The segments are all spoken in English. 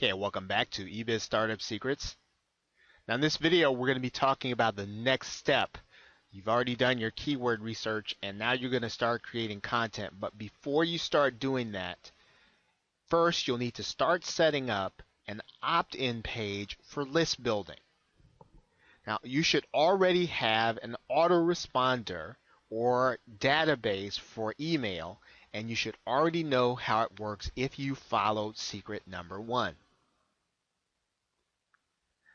Okay, welcome back to eBiz Startup Secrets. Now in this video, we're going to be talking about the next step. You've already done your keyword research and now you're going to start creating content. But before you start doing that, first you'll need to start setting up an opt-in page for list building. Now you should already have an autoresponder or database for email, and you should already know how it works if you followed secret number 1.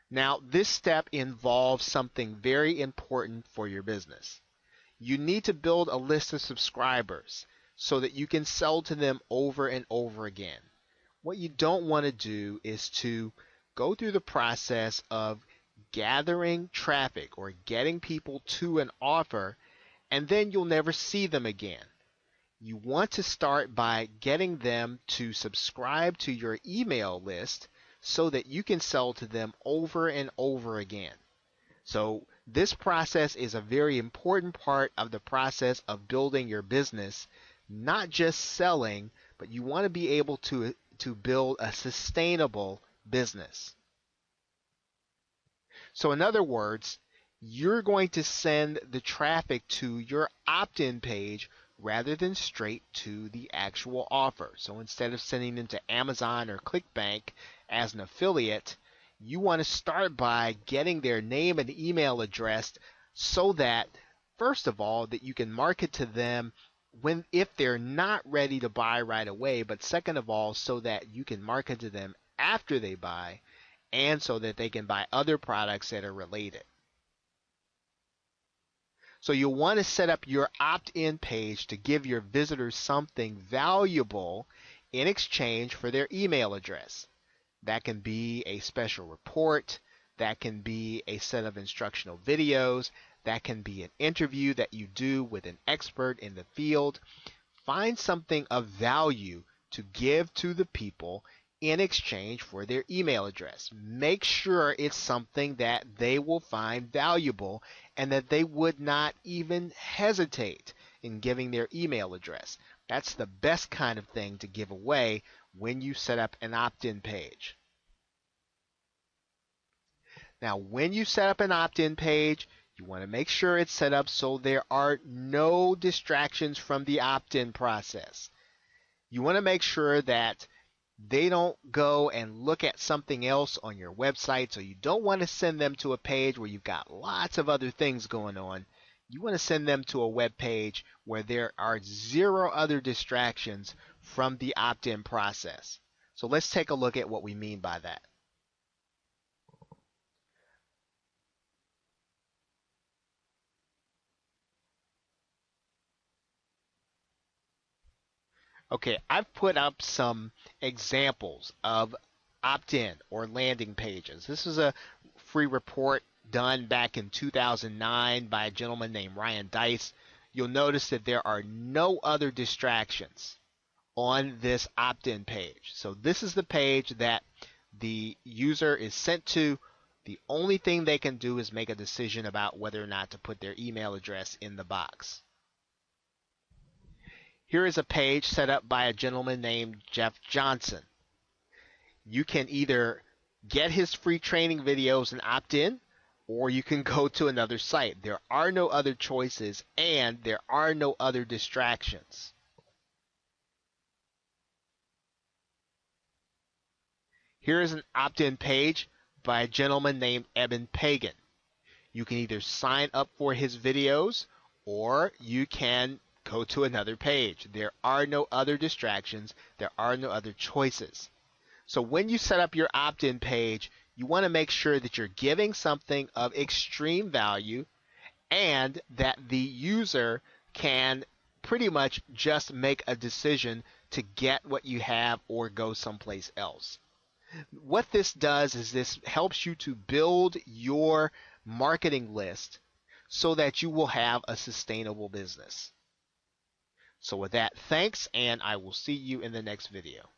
Now, this step involves something very important for your business. You need to build a list of subscribers so that you can sell to them over and over again. What you don't want to do is to go through the process of gathering traffic or getting people to an offer and then you'll never see them again. You want to start by getting them to subscribe to your email list so that you can sell to them over and over again. So this process is a very important part of the process of building your business, not just selling, but you want to be able to build a sustainable business. So in other words, you're going to send the traffic to your opt-in page rather than straight to the actual offer. So instead of sending them to Amazon or ClickBank as an affiliate, you want to start by getting their name and email address so that, first of all, that you can market to them if they're not ready to buy right away, but second of all, so that you can market to them after they buy and so that they can buy other products that are related. So you'll want to set up your opt-in page to give your visitors something valuable in exchange for their email address. That can be a special report, that can be a set of instructional videos, that can be an interview that you do with an expert in the field. Find something of value to give to the people in exchange for their email address. Make sure it's something that they will find valuable and that they would not even hesitate in giving their email address. That's the best kind of thing to give away when you set up an opt-in page. Now, when you set up an opt-in page, you want to make sure it's set up so there are no distractions from the opt-in process. You want to make sure that they don't go and look at something else on your website, so you don't want to send them to a page where you've got lots of other things going on. You want to send them to a web page where there are zero other distractions from the opt-in process. So let's take a look at what we mean by that. Okay, I've put up some examples of opt-in or landing pages. This is a free report done back in 2009 by a gentleman named Ryan Dice. You'll notice that there are no other distractions on this opt-in page. So this is the page that the user is sent to. The only thing they can do is make a decision about whether or not to put their email address in the box. Here is a page set up by a gentleman named Jeff Johnson. You can either get his free training videos and opt in, or you can go to another site. There are no other choices and there are no other distractions. Here is an opt-in page by a gentleman named Eben Pagan. You can either sign up for his videos or you can go to another page. There are no other distractions. There are no other choices. So when you set up your opt-in page, you want to make sure that you're giving something of extreme value and that the user can pretty much just make a decision to get what you have or go someplace else. What this does is this helps you to build your marketing list so that you will have a sustainable business. So with that, thanks, and I will see you in the next video.